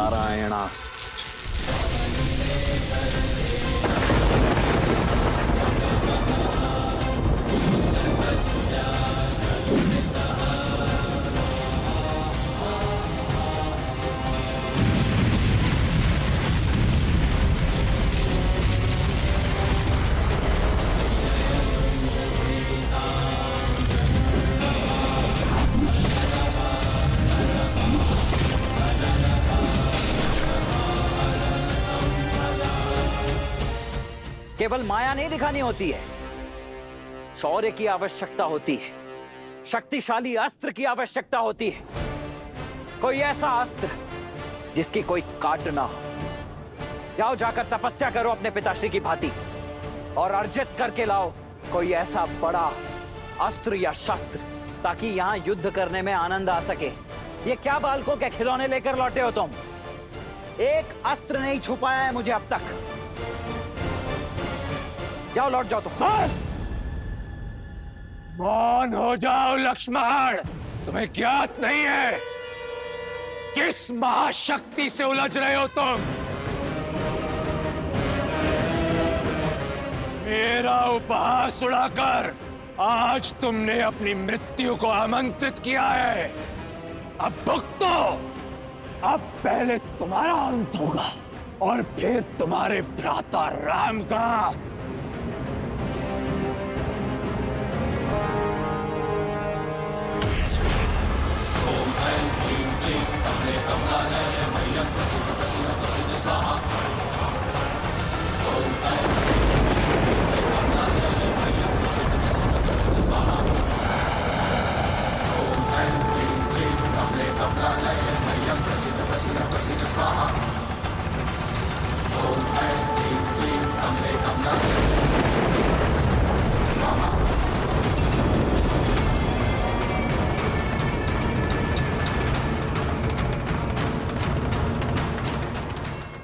नारायणास्त्र। केवल माया नहीं दिखानी होती है, शौर्य की आवश्यकता होती है, शक्तिशाली अस्त्र की आवश्यकता होती है। कोई ऐसा अस्त्र जिसकी कोई काट ना हो। जाओ जाकर तपस्या करो अपने पिताश्री की भांति और अर्जित करके लाओ कोई ऐसा बड़ा अस्त्र या शस्त्र, ताकि यहां युद्ध करने में आनंद आ सके। ये क्या बालकों के खिलौने लेकर लौटे हो तुम? एक अस्त्र नहीं छुपाया है मुझे अब तक। जाओ, लौट जाओ तुम। मौन हो जाओ लक्ष्मण, तुम्हें ज्ञात नहीं है किस महाशक्ति से उलझ रहे हो तुम। मेरा उपहास उड़ाकर आज तुमने अपनी मृत्यु को आमंत्रित किया है। अब भुगतो। अब पहले तुम्हारा अंत होगा और फिर तुम्हारे भ्राता राम का।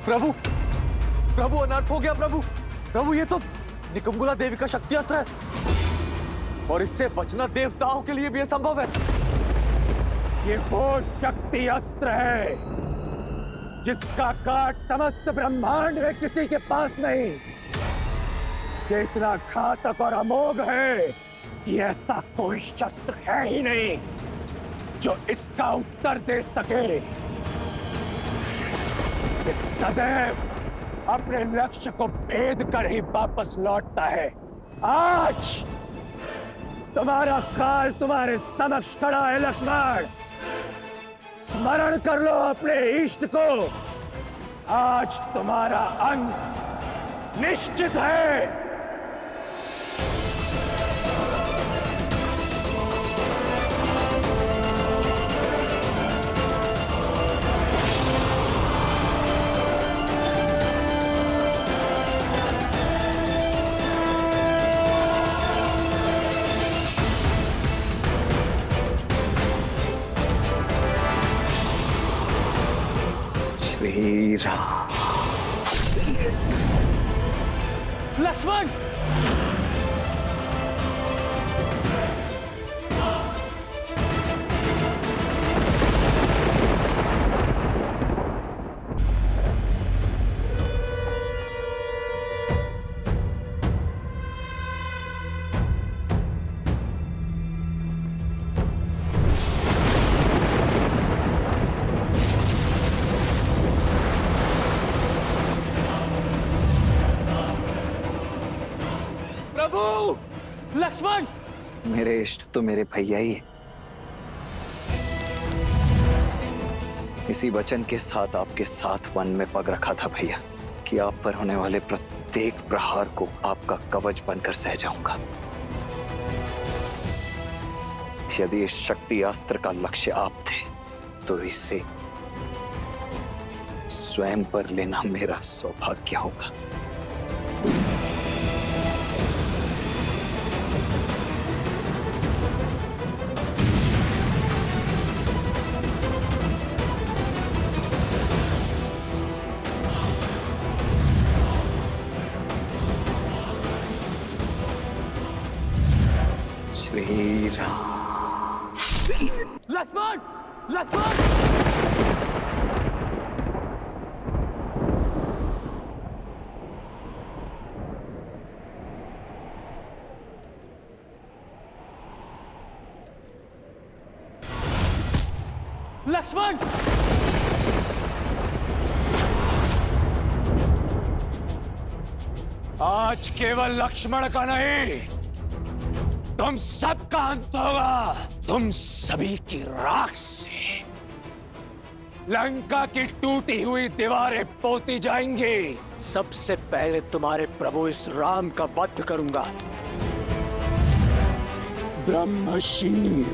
प्रभु, प्रभु अनर्थ हो गया प्रभु। प्रभु ये तो निकुंभला देवी का शक्ति अस्त्र है और इससे बचना देवताओं के लिए भी असंभव है। ये वो शक्ति अस्त्र है जिसका काट समस्त ब्रह्मांड में किसी के पास नहीं। ये इतना घातक और अमोघ है कि ऐसा कोई शस्त्र है ही नहीं जो इसका उत्तर दे सके। ये सदैव अपने लक्ष्य को भेद कर ही वापस लौटता है। आज तुम्हारा काल तुम्हारे समक्ष खड़ा है लक्ष्मण। स्मरण कर लो अपने इष्ट को। आज तुम्हारा अंत निश्चित है। श्री राम। लक्ष्मण, लक्ष्मण। मेरे इष्ट तो मेरे भैया ही है। इसी वचन के साथ आपके साथ वन में पग रखा था भैया कि आप पर होने वाले प्रत्येक प्रहार को आपका कवच बनकर सह जाऊंगा। यदि इस शक्ति अस्त्र का लक्ष्य आप थे तो इसे स्वयं पर लेना मेरा सौभाग्य होगा। श्री राम। लक्ष्मण, लक्ष्मण। लक्ष्मण! आज केवल लक्ष्मण का नहीं, तुम सबका अंत होगा। तुम सभी की राख से लंका की टूटी हुई दीवारें पोती जाएंगी। सबसे पहले तुम्हारे प्रभु इस राम का वध करूंगा। ब्रह्मशील।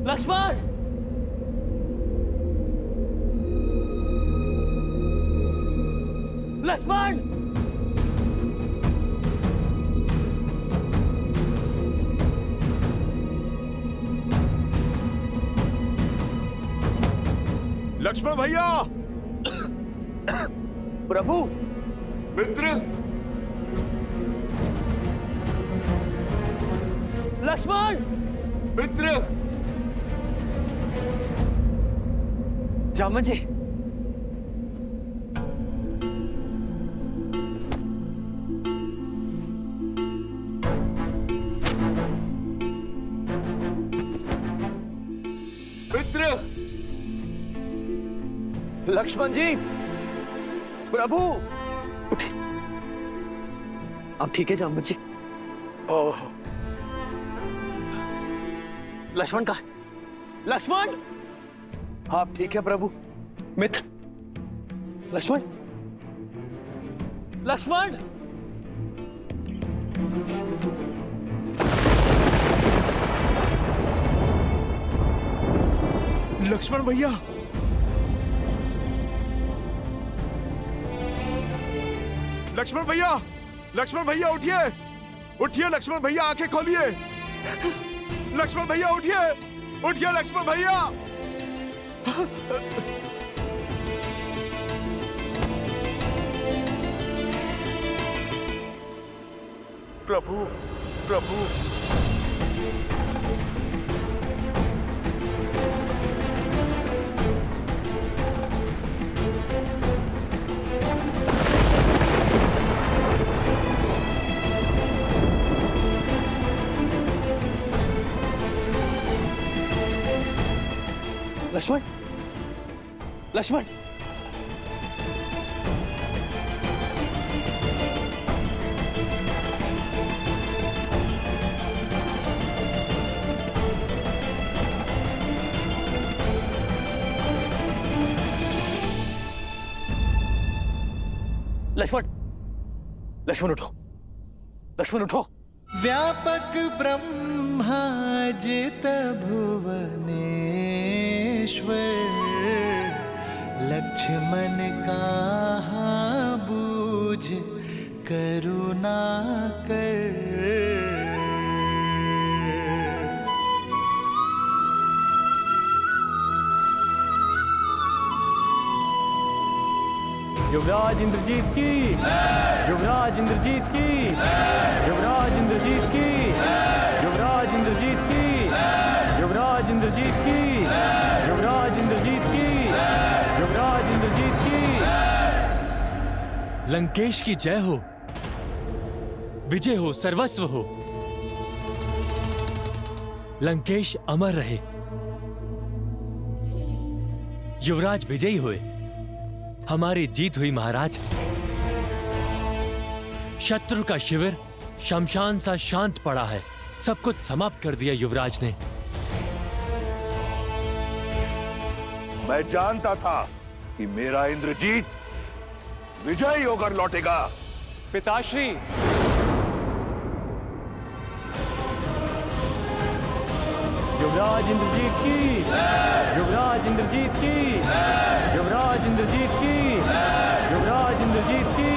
लक्ष्मण! लक्ष्मण! लक्ष्मण भैया! प्रभु! मित्र! लक्ष्मण! मित्र! जामन जी! मित्र! लक्ष्मण जी! प्रभु! अब ठीक है जामन जी? ओह! लक्ष्मण कहाँ है? लक्ष्मण! आप ठीक है प्रभु? मित्र! लक्ष्मण! लक्ष्मण! लक्ष्मण भैया! लक्ष्मण भैया! लक्ष्मण भैया उठिए! उठिए लक्ष्मण भैया, आंखें खोलिए! लक्ष्मण भैया उठिए! उठिए लक्ष्मण भैया! प्रभु! प्रभु! लक्ष्मण! लक्ष्मण! लक्ष्मण! लक्ष्मण उठो! लक्ष्मण उठो! व्यापक ब्रह्मा जित भुवनेश्वर, लक्ष्मण कहा बूझ करुणा कर। युवराज इंद्रजीत की, युवराज इंद्रजीत की, युवराज इंद्रजीत की, युवराज इंद्रजीत की, युवराज इंद्रजीत की, युवराज इंद्रजीत की, युवराज इंद्रजीत की। लंकेश की जय हो, विजय हो, सर्वस्व हो। लंकेश अमर रहे, युवराज विजयी हुए, हमारी जीत हुई महाराज। शत्रु का शिविर शमशान सा शांत पड़ा है। सब कुछ समाप्त कर दिया युवराज ने। मैं जानता था कि मेरा इंद्रजीत विजयी होकर लौटेगा। पिताश्री, युवराज इंद्रजीत की, युवराज इंद्रजीत की, युवराज इंद्रजीत की, युवराज इंद्रजीत की।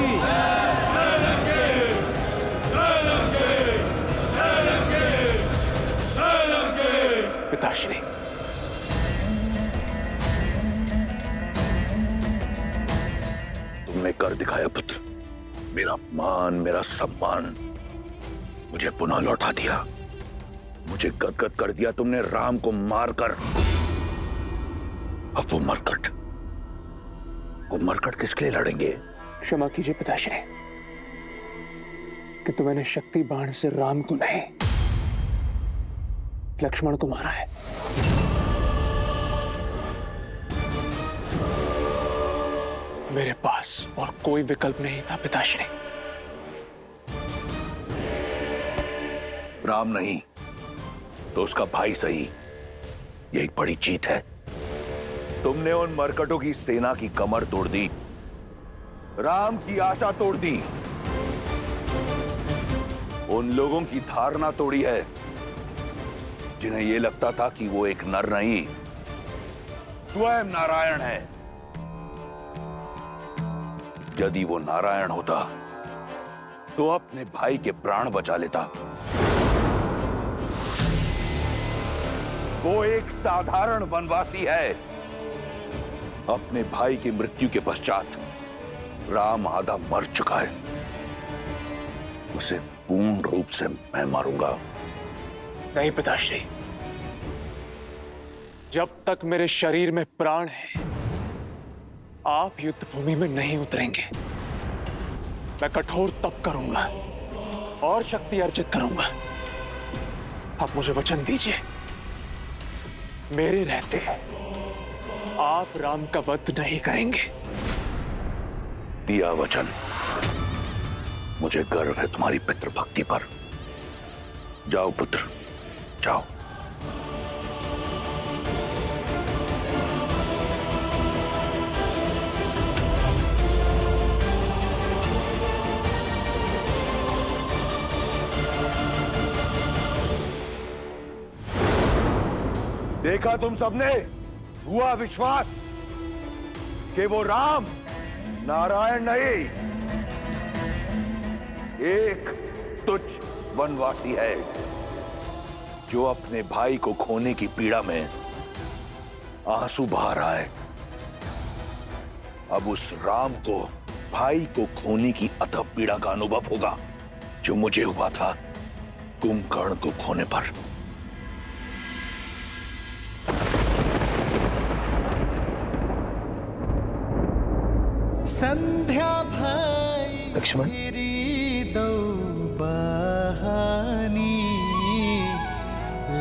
पिताश्री, तुमने कर दिखाया पुत्र। मेरा मान, मेरा सम्मान मुझे पुनः लौटा दिया। मुझे गदगद कर दिया तुमने राम को मारकर। अब वो मरकट किसके लिए लड़ेंगे? क्षमा कीजिए पिताश्री कि मैंने शक्ति बाण से राम को नहीं, लक्ष्मण को मारा है। मेरे पास और कोई विकल्प नहीं था पिताश्री। राम नहीं तो उसका भाई सही, यह एक बड़ी जीत है। तुमने उन मरकटों की सेना की कमर तोड़ दी, राम की आशा तोड़ दी, उन लोगों की धारणा तोड़ी है जिन्हें यह लगता था कि वो एक नर नहीं, स्वयं नारायण है। यदि वो नारायण होता तो अपने भाई के प्राण बचा लेता। वो एक साधारण वनवासी है। अपने भाई की मृत्यु के पश्चात राम आधा मर चुका है, उसे पूर्ण रूप से मैं मारूंगा। नहीं पिताश्री, जब तक मेरे शरीर में प्राण है आप युद्ध भूमि में नहीं उतरेंगे। मैं कठोर तप करूंगा और शक्ति अर्जित करूंगा। आप मुझे वचन दीजिए, मेरे रहते आप राम का वध नहीं करेंगे। दिया वचन। मुझे गर्व है तुम्हारी पितृभक्ति पर। जाओ पुत्र, जाओ। देखा तुम सबने, हुआ विश्वास कि वो राम नारायण नहीं, एक तुच्छ वनवासी है जो अपने भाई को खोने की पीड़ा में आंसू बहा रहा है। अब उस राम को भाई को खोने की अथक पीड़ा का अनुभव होगा जो मुझे हुआ था कुंभकर्ण को खोने पर। संध्या भाई लक्ष्मण, दो बहानी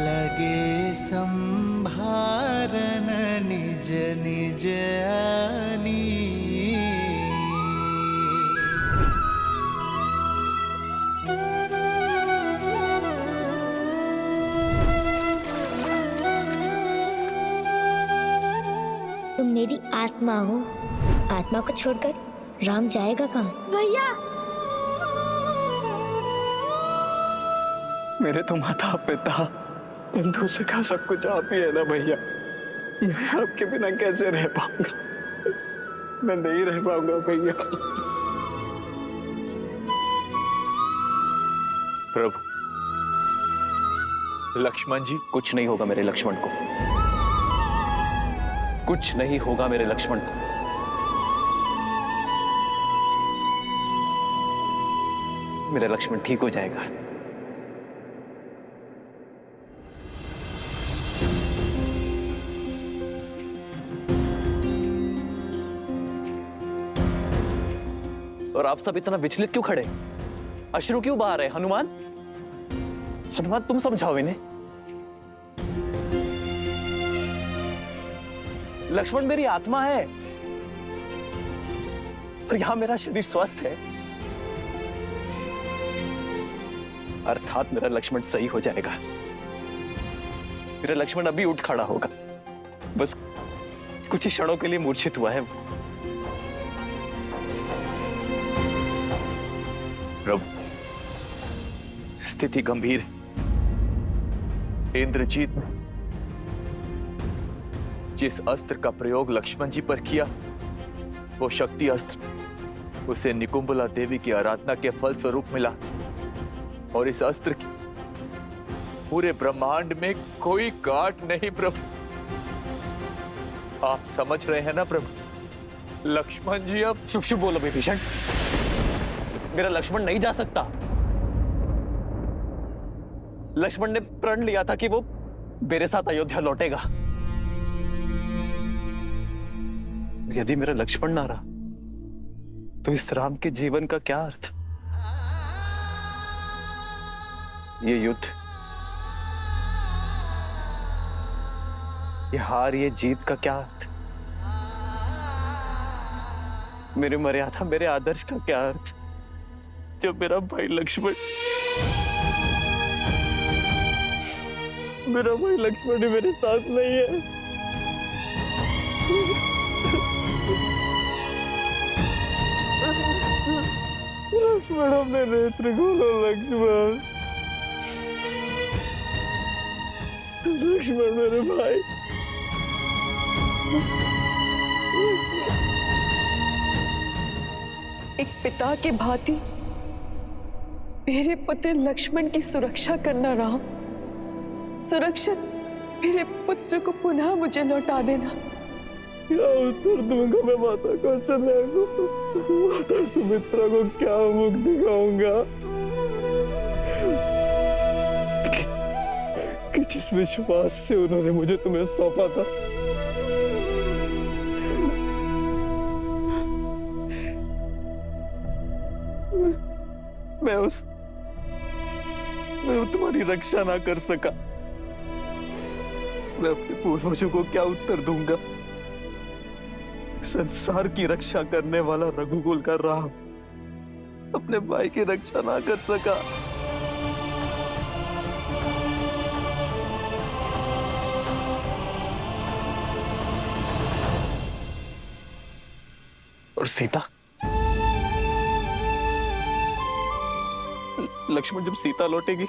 लगे संभारन निज निज आनी। तुम मेरी आत्मा हो, आत्मा को छोड़कर राम जाएगा कहाँ? भैया, मेरे तो माता पिता बंधु सिखा सब कुछ आप ही है ना भैया। मैं आपके बिना कैसे रह पाऊंगा? मैं नहीं रह पाऊंगा भैया। प्रभु, लक्ष्मण जी, कुछ नहीं होगा मेरे लक्ष्मण को, कुछ नहीं होगा मेरे लक्ष्मण को। मेरा लक्ष्मण ठीक हो जाएगा। और आप सब इतना विचलित क्यों खड़े? अश्रु क्यों बहा रहे? हनुमान, हनुमान तुम समझाओ इन्हें। लक्ष्मण मेरी आत्मा है, पर यहां मेरा शरीर स्वस्थ है, अर्थात मेरा लक्ष्मण सही हो जाएगा। मेरा लक्ष्मण अभी उठ खड़ा होगा, बस कुछ ही क्षणों के लिए मूर्छित हुआ है। प्रभु, स्थिति गंभीर है। इंद्रजीत ने जिस अस्त्र का प्रयोग लक्ष्मण जी पर किया, वो शक्ति अस्त्र उसे निकुंबला देवी की आराधना के फल स्वरूप मिला, और इस अस्त्र की पूरे ब्रह्मांड में कोई गांठ नहीं। प्रभु, आप समझ रहे हैं ना प्रभु, लक्ष्मण जी अब शुभ शुभ बोलो विभीषण, मेरा लक्ष्मण नहीं जा सकता। लक्ष्मण ने प्रण लिया था कि वो मेरे साथ अयोध्या लौटेगा। यदि मेरा लक्ष्मण ना रहा तो इस राम के जीवन का क्या अर्थ? ये युद्ध, ये हार, ये जीत का क्या अर्थ? मेरे मर्यादा, मेरे आदर्श का क्या अर्थ जब मेरा भाई लक्ष्मण ही मेरे साथ नहीं है? लक्ष्मण, अपने नेत्र खोलो लक्ष्मण। लक्ष्मण मेरे भाई, एक पिता के भांति मेरे पुत्र लक्ष्मण की सुरक्षा करना राम। सुरक्षित मेरे पुत्र को पुनः मुझे लौटा देना। क्या उत्तर दूंगा मैं माता कौशल्या को? माता सुमित्रा को क्या मुख दिखाऊंगा कि जिस विश्वास से उन्होंने मुझे तुम्हें सौंपा था? मैं तुम्हारी रक्षा ना कर सका। मैं अपने पूर्वजों को क्या उत्तर दूंगा? संसार की रक्षा करने वाला रघुकुल का राम अपने भाई की रक्षा ना कर सका। और सीता, लक्ष्मण जब सीता लौटेगी,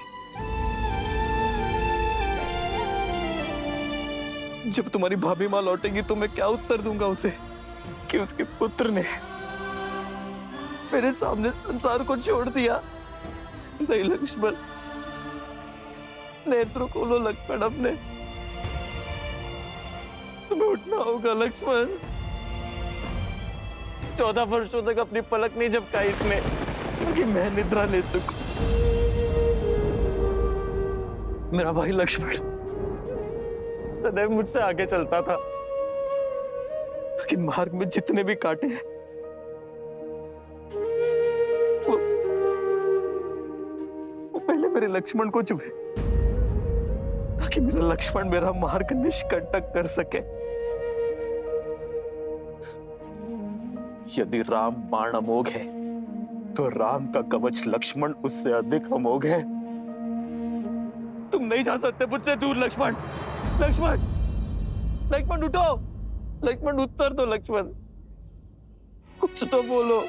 जब तुम्हारी भाभी मां लौटेगी, तो मैं क्या उत्तर दूंगा उसे कि उसके पुत्र ने मेरे सामने संसार को छोड़ दिया? नहीं लक्ष्मण, नेत्रों खोलो लक्ष्मण अपने, तुम्हें उठना होगा लक्ष्मण। 14 वर्षों तक अपनी पलक नहीं झपकाई इसने कि मैं निद्रा ले सकूं। मेरा भाई लक्ष्मण सदैव मुझसे आगे चलता था कि मार्ग में जितने भी कांटे हैं वो पहले मेरे लक्ष्मण को चुभे, ताकि मेरा लक्ष्मण मेरा मार्ग निष्कंटक कर सके। यदि राम बाण अमोघ है तो राम का कवच लक्ष्मण उससे अधिक अमोघ है। तुम नहीं जा सकते मुझसे दूर लक्ष्मण। लक्ष्मण, लक्ष्मण उठो, लक्ष्मण उत्तर दो लक्ष्मण, कुछ तो बोलो।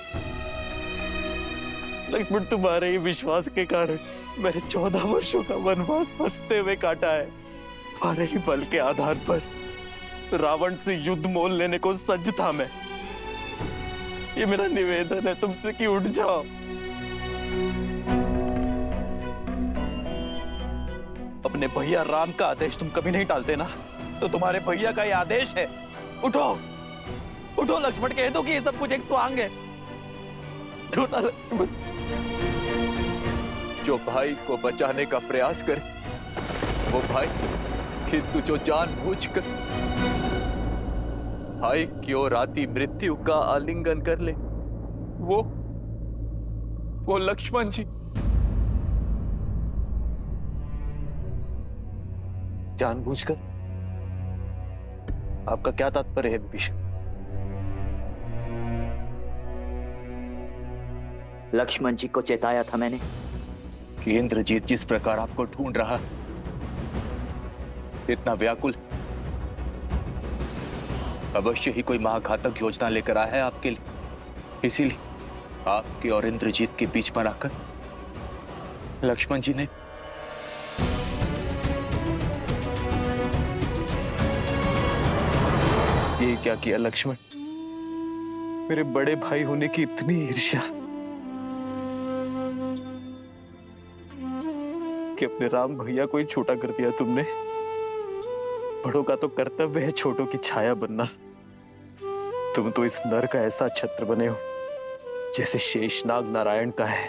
लक्ष्मण, तुम्हारे ही विश्वास के कारण मैंने 14 वर्षों का वनवास हंसते हुए काटा है। तुम्हारे ही बल के आधार पर रावण से युद्ध मोल लेने को सज्ज था मैं। ये मेरा निवेदन है तुमसे कि उठ जाओ। अपने भैया राम का आदेश तुम कभी नहीं टालते ना, तो तुम्हारे भैया का ये आदेश है, उठो उठो लक्ष्मण, कह दो कि ये सब कुछ एक स्वांग है। उठो ना लक्ष्मण। जो भाई को बचाने का प्रयास करे वो भाई, किंतु जो जानबूझकर भाई की ओर आती मृत्यु का आलिंगन कर ले, वो लक्ष्मण जी। जानबूझकर? आपका क्या तात्पर्य है विभीषण? लक्ष्मण जी को चेताया था मैंने कि इंद्रजीत जिस प्रकार आपको ढूंढ रहा, इतना व्याकुल, अवश्य ही कोई महाघातक योजना लेकर आया है आपके लिए। इसीलिए आपके और इंद्रजीत के बीच बनाकर लक्ष्मण जी ने ये क्या किया लक्ष्मण? मेरे बड़े भाई होने की इतनी ईर्ष्या कि अपने राम भैया को ही छोटा कर दिया तुमने। बड़ों का तो कर्तव्य है छोटों की छाया बनना। तुम तो इस नर का ऐसा छत्र बने हो जैसे शेषनाग नारायण का है।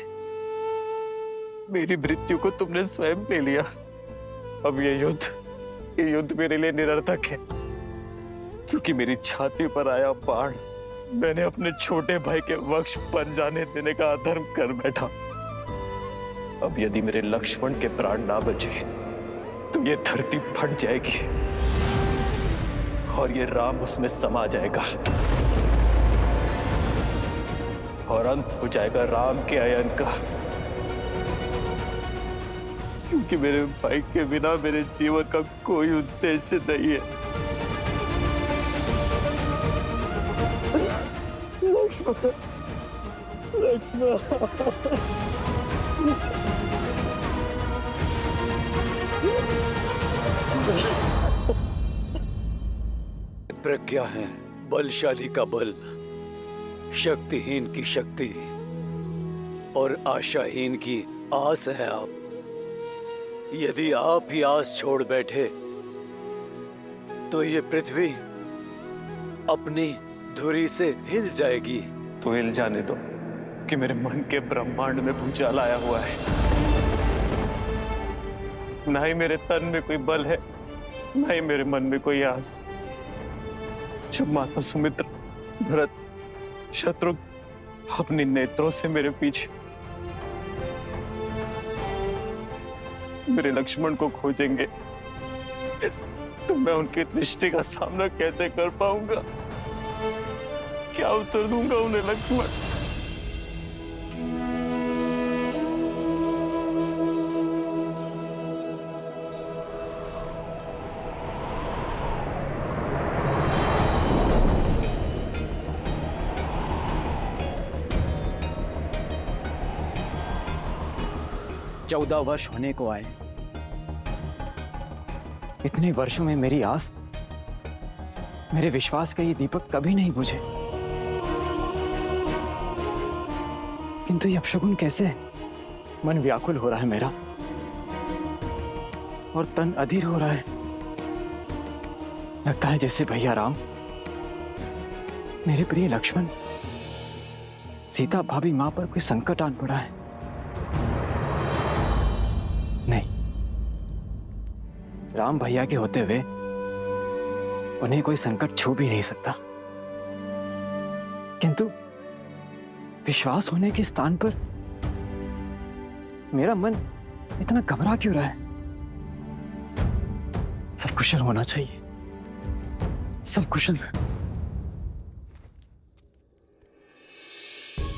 मेरी मृत्यु को तुमने स्वयं ले लिया। अब ये युद्ध मेरे लिए निरर्थक है, क्योंकि मेरी छाती पर आया बाण मैंने अपने छोटे भाई के वक्ष बन जाने देने का अधर्म कर बैठा। अब यदि मेरे लक्ष्मण के प्राण ना बचे तो ये धरती फट जाएगी और ये राम उसमें समा जाएगा और अंत हो जाएगा राम के अयन का। क्योंकि मेरे भाई के बिना मेरे जीवन का कोई उद्देश्य नहीं है। प्रज्ञा है बलशाली का बल, शक्तिहीन की शक्ति और आशाहीन की आस है आप। यदि आप ही आस छोड़ बैठे तो ये पृथ्वी अपनी धुरी से हिल जाएगी। तो हिल जाने दो कि मेरे मन के ब्रह्मांड में भूचाल आया हुआ है। ना ही मेरे तन में कोई बल है, ना ही मेरे मन में कोई आस। जब माता सुमित्र, भरत, शत्रुघ्न अपने नेत्रों से मेरे पीछे मेरे लक्ष्मण को खोजेंगे तो मैं उनकी दृष्टि का सामना कैसे कर पाऊंगा? क्या उत्तर दूंगा उन्हें लक्ष्मण? चौदह वर्ष होने को आए। इतने वर्षों में मेरी आस, मेरे विश्वास का ये दीपक कभी नहीं बुझे। किंतु ये अपशगुन कैसे? मन व्याकुल हो रहा है मेरा और तन अधीर हो रहा है। लगता है जैसे भैया राम, मेरे प्रिय लक्ष्मण, सीता भाभी मां पर कोई संकट आन पड़ा है। नहीं, राम भैया के होते हुए उन्हें कोई संकट छू भी नहीं सकता। किंतु विश्वास होने के स्थान पर मेरा मन इतना घबरा क्यों रहा है? सब कुशल होना चाहिए, सब कुशल।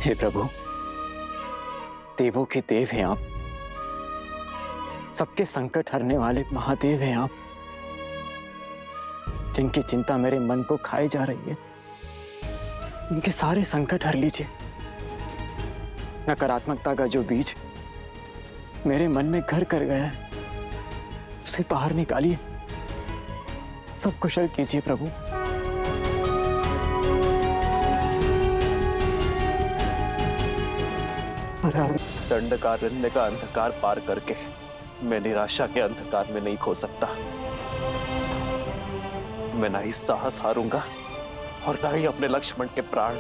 हे प्रभु, देवों के देव हैं आप, सबके संकट हरने वाले महादेव हैं आप, जिनकी चिंता मेरे मन को खाए जा रही है। इनके सारे संकट हर लीजिए। नकारात्मकता का जो बीज मेरे मन में घर कर गया है, उसे बाहर निकालिए, सब कुशल कीजिए प्रभु। दंडकारण्य का अंधकार पार करके मैं निराशा के अंधकार में नहीं खो सकता। मैं ना ही साहस हारूंगा और ना ही अपने लक्ष्मण के प्राण।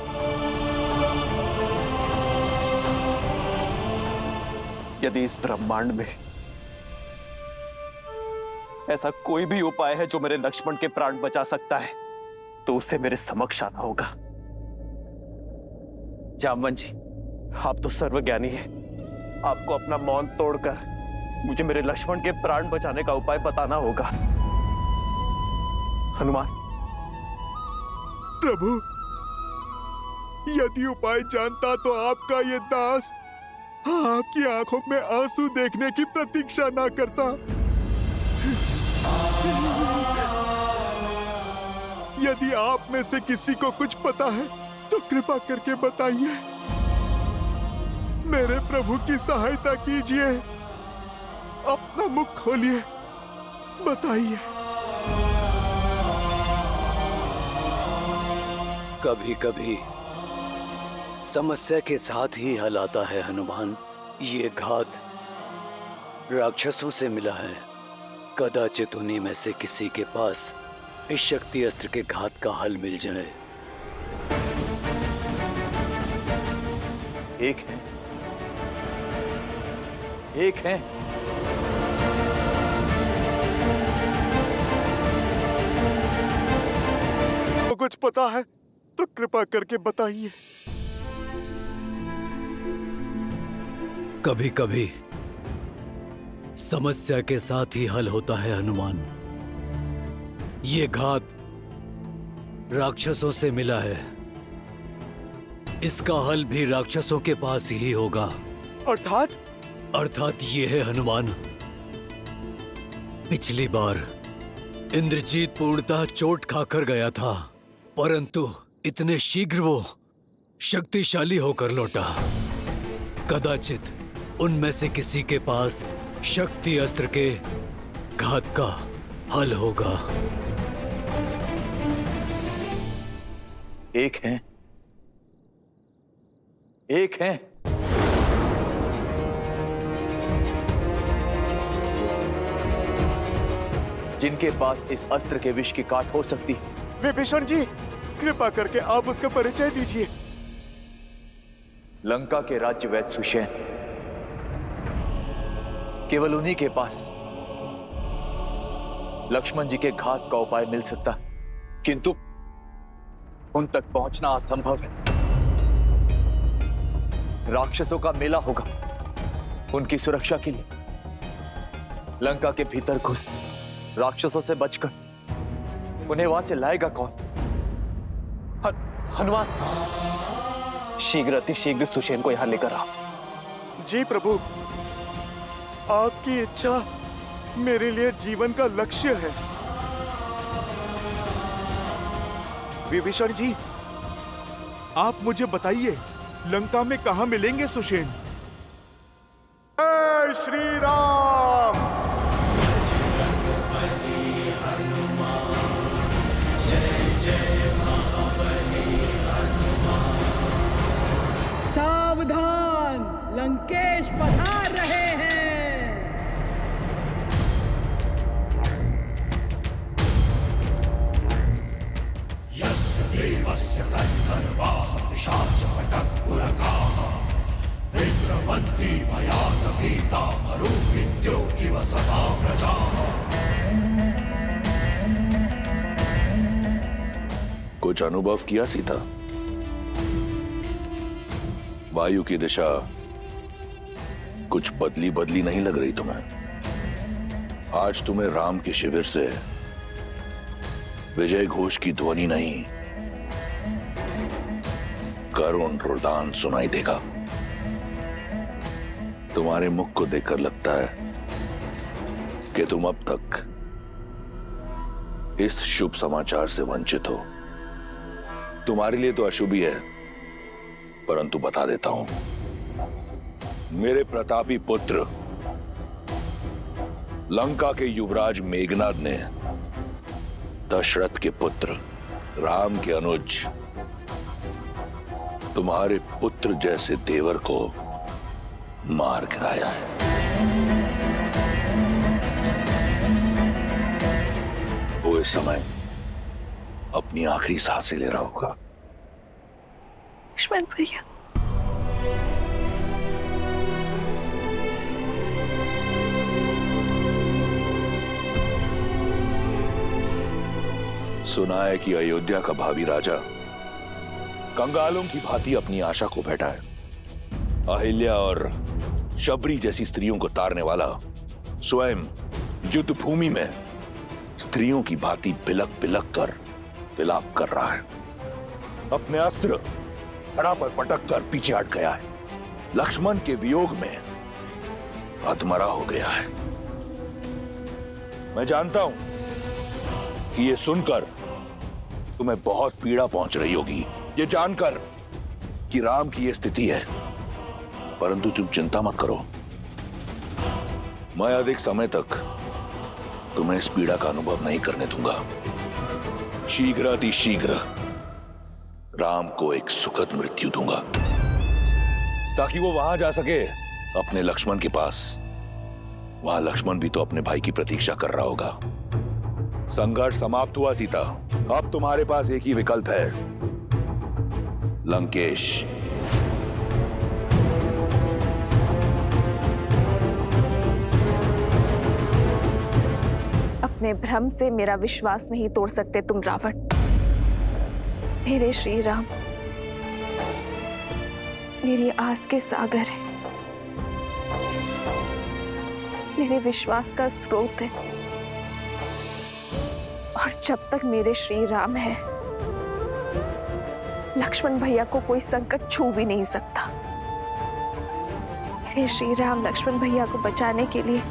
यदि इस ब्रह्मांड में ऐसा कोई भी उपाय है जो मेरे लक्ष्मण के प्राण बचा सकता है, तो उसे मेरे समक्ष आना होगा। जामवन जी, आप तो सर्वज्ञानी हैं। आपको अपना मौन तोड़कर मुझे मेरे लक्ष्मण के प्राण बचाने का उपाय बताना होगा। हनुमान, प्रभु, यदि उपाय जानता तो आपका ये दास आपकी आंखों में आंसू देखने की प्रतीक्षा ना करता। यदि आप में से किसी को कुछ पता है तो कृपा करके बताइए। मेरे प्रभु की सहायता कीजिए। अपना मुख खोलिए, बताइए। कभी कभी समस्या के साथ ही हल आता है हनुमान। ये घात राक्षसों से मिला है। कदाचित उन्हीं में से किसी के पास इस शक्ति अस्त्र के घात का हल मिल जाए। एक है तो कुछ पता है तो कृपा करके बताइए। कभी कभी समस्या के साथ ही हल होता है हनुमान। ये घात राक्षसों से मिला है। इसका हल भी राक्षसों के पास ही होगा। अर्थात ये है हनुमान। पिछली बार इंद्रजीत पूर्णतः चोट खाकर गया था, परंतु इतने शीघ्र वो शक्तिशाली होकर लौटा। कदाचित उनमें से किसी के पास शक्ति अस्त्र के घात का हल होगा। एक है जिनके पास इस अस्त्र के विष की काट हो सकती है। विभीषण जी, कृपा करके आप उसका परिचय दीजिए। लंका के राज्य वैद्य सुषेण, केवल उन्हीं के पास लक्ष्मण जी के घात का उपाय मिल सकता, किंतु उन तक पहुंचना असंभव है। राक्षसों का मेला होगा। उनकी सुरक्षा के लिए लंका के भीतर घुस राक्षसों से बचकर उन्हें वहां से लाएगा कौन? हनुमान, शीघ्र अतिशीघ्र सुषेण को यहां लेकर आ। जी प्रभु, आपकी इच्छा मेरे लिए जीवन का लक्ष्य है। विभीषण जी, आप मुझे बताइए, लंका में कहां मिलेंगे सुषेण? जय श्री राम। सावधान, लंकेश पधार रहे हैं। यस्य देवस्य गन्धर्वाः पिशाचपटकुरकाः विद्रवन्ति भयात् भीता मरुभिद्यो इव सदा प्रजाः। कुछ अनुभव किया सीता? वायु की दिशा कुछ बदली बदली नहीं लग रही तुम्हें? आज तुम्हें राम के शिविर से विजय घोष की ध्वनि नहीं, करुण रुदान सुनाई देगा। तुम्हारे मुख को देखकर लगता है कि तुम अब तक इस शुभ समाचार से वंचित हो। तुम्हारे लिए तो अशुभ ही है, परंतु बता देता हूं, मेरे प्रतापी पुत्र लंका के युवराज मेघनाद ने दशरथ के पुत्र राम के अनुज तुम्हारे पुत्र जैसे देवर को मार गिराया है। वो इस समय अपनी आखिरी सांसें ले रहा होगा। लक्ष्मण भैया, सुना है कि अयोध्या का भावी राजा कंगालों की भांति अपनी आशा को बैठा है। अहिल्या और शबरी जैसी स्त्रियों को तारने वाला स्वयं युद्ध भूमि में स्त्रियों की भांति बिलक बिलक कर विलाप कर रहा है। अपने अस्त्र धड़ा पर पटक कर पीछे हट गया है। लक्ष्मण के वियोग में अधमरा हो गया है। मैं जानता हूं कि ये सुनकर तुम्हें बहुत पीड़ा पहुंच रही होगी, ये जानकर कि राम की ये स्थिति है, परंतु तुम चिंता मत करो। मैं अधिक समय तक तुम्हें इस पीड़ा का अनुभव नहीं करने दूंगा। शीघ्र राम को एक सुखद मृत्यु दूंगा ताकि वो वहां जा सके अपने लक्ष्मण के पास। वहां लक्ष्मण भी तो अपने भाई की प्रतीक्षा कर रहा होगा। संघर्ष समाप्त हुआ सीता, अब तुम्हारे पास एक ही विकल्प है, लंकेश। अपने भ्रम से मेरा विश्वास नहीं तोड़ सकते तुम रावण। मेरे श्री राम मेरी आस के सागर है, मेरे विश्वास का स्रोत है, और जब तक मेरे श्री राम है, लक्ष्मण भैया को कोई संकट छू भी नहीं सकता। मेरे श्री राम लक्ष्मण भैया को बचाने के लिए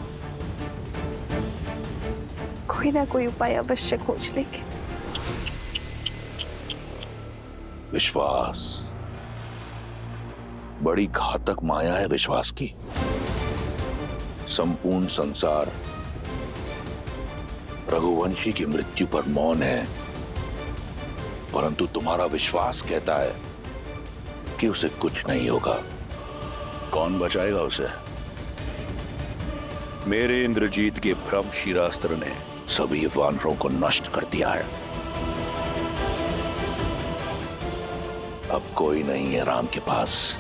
कोई ना कोई उपाय अवश्य खोज लेंगे। विश्वास बड़ी घातक माया है विश्वास की। संपूर्ण संसार रघुवंशी की मृत्यु पर मौन है, परंतु तुम्हारा विश्वास कहता है कि उसे कुछ नहीं होगा। कौन बचाएगा उसे? मेरे इंद्रजीत के भ्रम शिरास्त्र ने सभी वानरों को नष्ट कर दिया है। अब कोई नहीं है राम के पास।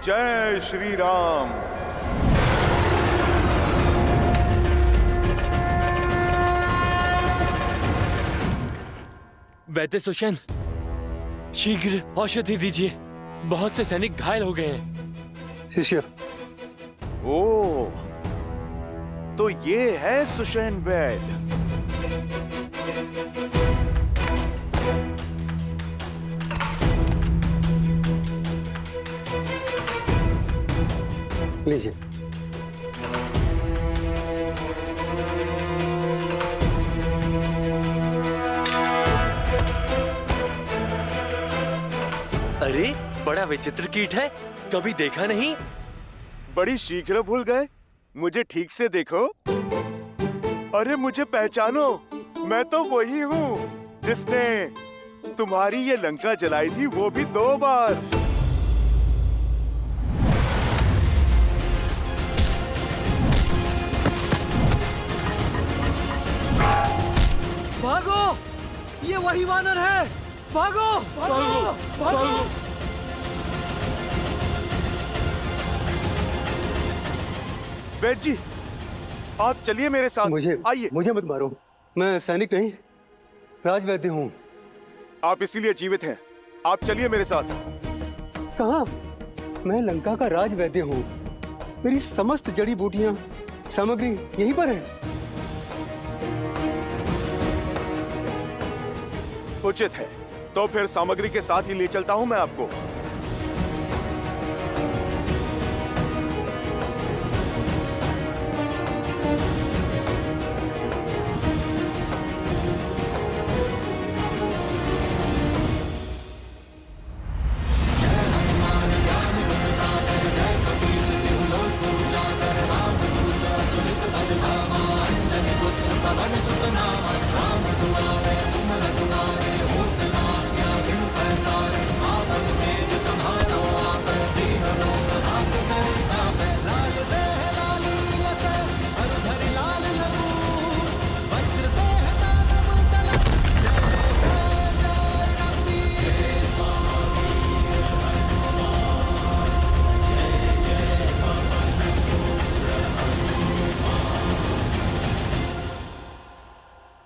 जय श्री राम। वैद्य सुषेण, शीघ्र औषधि दीजिए, बहुत से सैनिक घायल हो गए हैं। शिष्य। ओ, तो ये है सुषेण वैद्य। लीजिए। अरे, बड़ा विचित्र कीट है, कभी देखा नहीं। बड़ी शीघ्र भूल गए, मुझे ठीक से देखो। अरे मुझे पहचानो, मैं तो वही हूँ जिसने तुम्हारी ये लंका जलाई थी, वो भी 2 बार। भागो, ये वही वानर है। भागो, भागो, भागो। वैद्य जी, आप चलिए मेरे साथ। मुझे मत मारो, मैं सैनिक नहीं, राजवैद्य हूँ। आप इसीलिए जीवित हैं। आप चलिए मेरे साथ। कहाँ? मैं लंका का राजवैद्य हूँ। मेरी समस्त जड़ी बूटियाँ, सामग्री यहीं पर है। उचित है, तो फिर सामग्री के साथ ही ले चलता हूँ मैं आपको।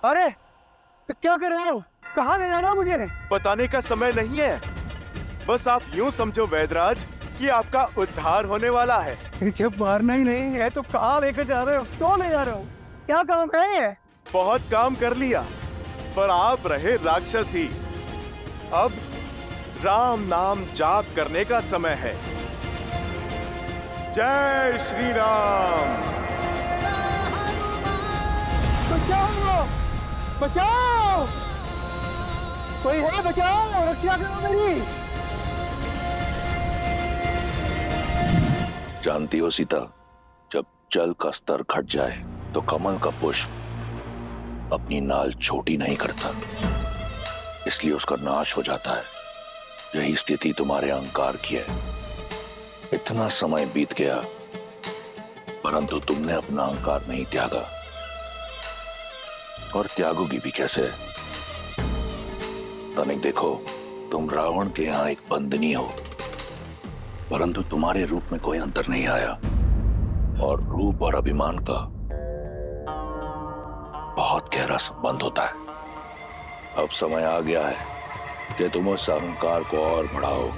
अरे क्या कर रहे हो? कहाँ ले जा रहे हो मुझे? बताने का समय नहीं है, बस आप यूं समझो वैदराज कि आपका उद्धार होने वाला है। जब मारना ही नहीं है तो कहाँ लेकर जा रहे हो? क्यों ले जा रहे हो? क्या काम है? बहुत काम कर लिया, पर आप रहे राक्षस ही। अब राम नाम जाप करने का समय है। जय श्री राम। बचाओ! बचाओ! कोई है? बचाओ! रक्षा करो मेरी! जानती हो सीता, जब जल का स्तर घट जाए तो कमल का पुष्प अपनी नाल छोटी नहीं करता, इसलिए उसका नाश हो जाता है। यही स्थिति तुम्हारे अहंकार की है। इतना समय बीत गया परंतु तुमने अपना अहंकार नहीं त्यागा, और त्यागोगी भी कैसे? तनिक देखो, तुम रावण के यहाँ एक बंदनी हो, परंतु तुम्हारे रूप में कोई अंतर नहीं आया, और रूप और अभिमान का बहुत गहरा संबंध होता है। अब समय आ गया है कि तुम उस अहंकार को और बढ़ाओ,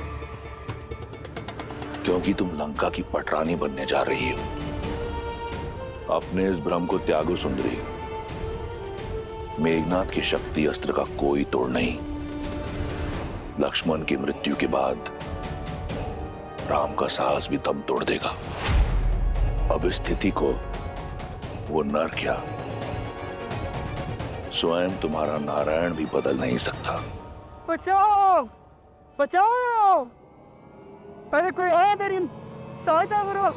क्योंकि तुम लंका की पटरानी बनने जा रही हो। अपने इस भ्रम को त्यागो सुंदरी। मेघनाथ की शक्ति अस्त्र का कोई तोड़ नहीं। लक्ष्मण की मृत्यु के बाद राम का साहस भी दम तोड़ देगा। अब इस स्थिति को वो नर क्या, स्वयं तुम्हारा नारायण भी बदल नहीं सकता। बचाओ! बचाओ! अरे कोई है मेरी सहायता करो,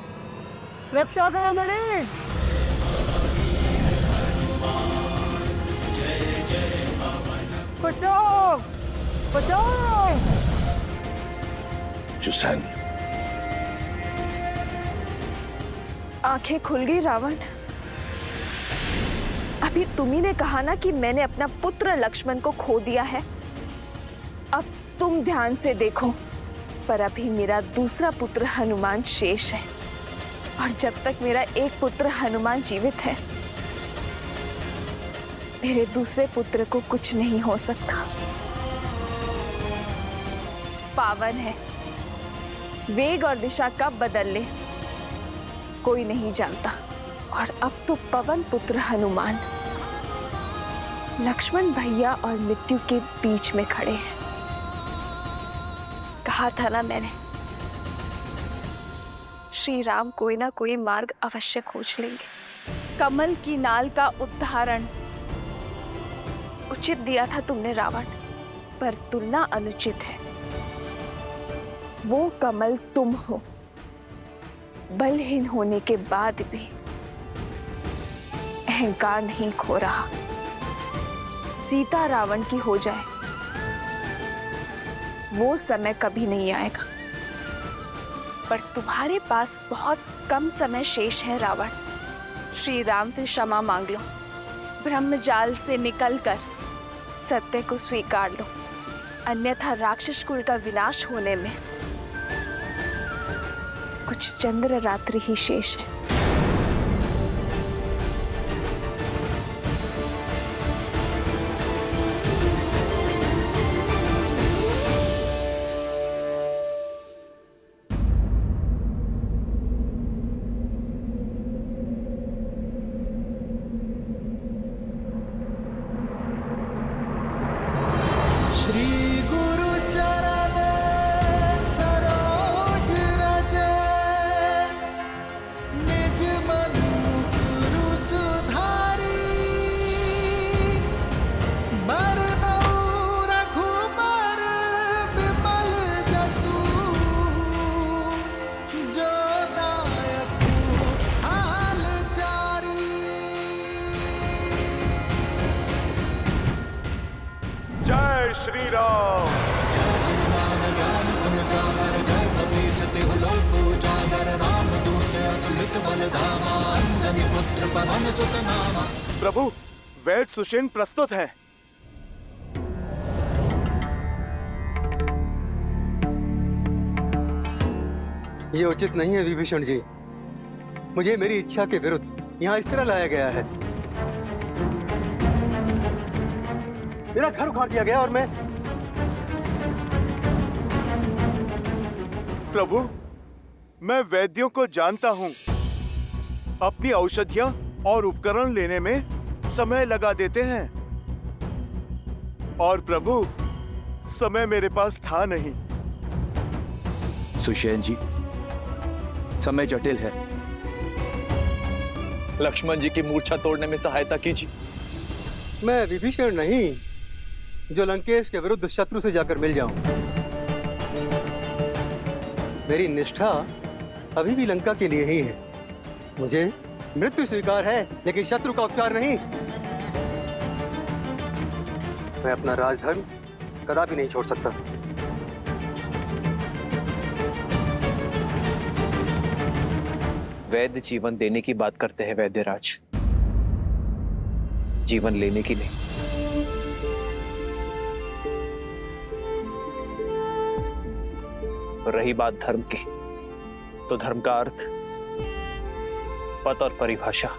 रक्षा करो मेरी! बचाओ! बचाओ! जुसेन, आंखें खुल गई रावण। अभी तुम्ही ने कहा ना कि मैंने अपना पुत्र लक्ष्मण को खो दिया है। अब तुम ध्यान से देखो, पर अभी मेरा दूसरा पुत्र हनुमान शेष है, और जब तक मेरा एक पुत्र हनुमान जीवित है, मेरे दूसरे पुत्र को कुछ नहीं हो सकता। पावन है, वेग और दिशा कब बदल ले कोई नहीं जानता। और अब तो पवन पुत्र हनुमान लक्ष्मण भैया और मृत्यु के बीच में खड़े हैं। कहा था ना मैंने, श्री राम कोई ना कोई मार्ग अवश्य खोज लेंगे। कमल की नाल का उदाहरण उचित दिया था तुमने रावण, पर तुलना अनुचित है। वो कमल तुम हो, बलहीन होने के बाद भी अहंकार नहीं खो रहा। सीता रावण की हो जाए, वो समय कभी नहीं आएगा, पर तुम्हारे पास बहुत कम समय शेष है रावण। श्री राम से क्षमा मांग लो, ब्रह्मजाल से निकलकर सत्य को स्वीकार लो, अन्यथा राक्षस कुल का विनाश होने में कुछ चंद्र रात्रि ही शेष है। श्री गुरु चरण सरोज रज, निज मन गुरु सुधारी, बरनउँ रघुबर विमल जसु, जो दायक हाल चारी। जय श्री राम। प्रभु, वैद सुषेण प्रस्तुत है। ये उचित नहीं है विभीषण जी। मुझे मेरी इच्छा के विरुद्ध यहाँ इस तरह लाया गया है। मेरा घर उखाड़ दिया गया और मैं प्रभु, मैं वैद्यों को जानता हूँ। अपनी औषधियाँ और उपकरण लेने में समय लगा देते हैं। और प्रभु, समय मेरे पास था नहीं। सुषेण जी, समय जटिल है। लक्ष्मण जी की मूर्छा तोड़ने में सहायता कीजिए। मैं विभीषण नहीं, जो लंकेश के विरुद्ध शत्रु से जाकर मिल जाऊं। मेरी निष्ठा अभी भी लंका के लिए ही है। मुझे मृत्यु स्वीकार है, लेकिन शत्रु का उपचार नहीं। मैं अपना राजधर्म कदापि नहीं छोड़ सकता। वैद्य जीवन देने की बात करते हैं वैद्यराज, जीवन लेने की नहीं। रही बात धर्म की, तो धर्म का अर्थ, पद और परिभाषा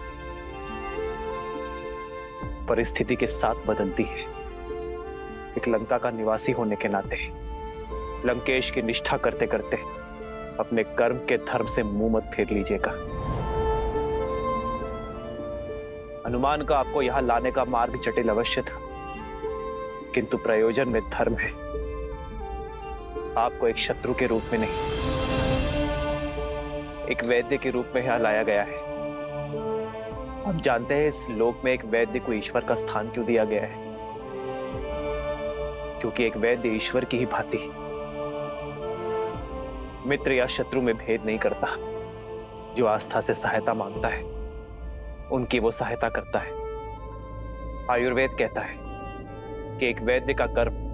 परिस्थिति के साथ बदलती है। एक लंका का निवासी होने के नाते लंकेश की निष्ठा करते करते अपने कर्म के धर्म से मुंह मत फेर लीजिएगा। हनुमान का आपको यहां लाने का मार्ग जटिल अवश्य था, किंतु प्रयोजन में धर्म है। आपको एक शत्रु के रूप में नहीं, एक वैद्य के रूप में यहां लाया गया है। आप जानते हैं इस लोक में एक वैद्य को ईश्वर का स्थान क्यों दिया गया है? क्योंकि एक वैद्य ईश्वर की ही भांति मित्र या शत्रु में भेद नहीं करता। जो आस्था से सहायता मांगता है, उनकी वो सहायता करता है। आयुर्वेद कहता है कि एक वैद्य का कर्म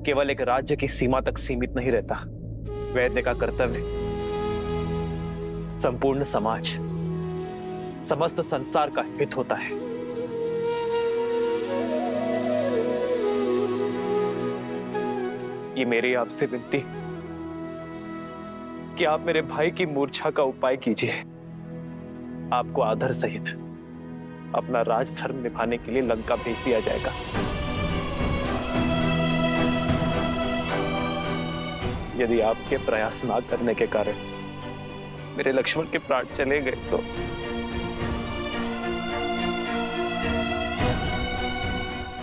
केवल एक राज्य की सीमा तक सीमित नहीं रहता। वैद्य का कर्तव्य संपूर्ण समाज, समस्त संसार का हित होता है। ये मेरी आपसे विनती कि आप मेरे भाई की मूर्छा का उपाय कीजिए। आपको आदर सहित अपना राजधर्म निभाने के लिए लंका भेज दिया जाएगा। यदि आपके प्रयास ना करने के कारण मेरे लक्ष्मण के प्राण चले गए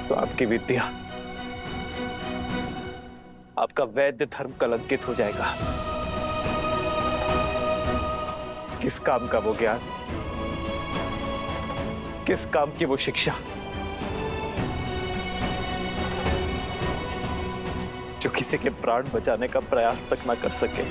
तो आपकी विद्या, आपका वैद्य धर्म कलंकित हो जाएगा। किस काम का वो ज्ञान, किस काम की वो शिक्षा जो किसी के प्राण बचाने का प्रयास तक ना कर सके।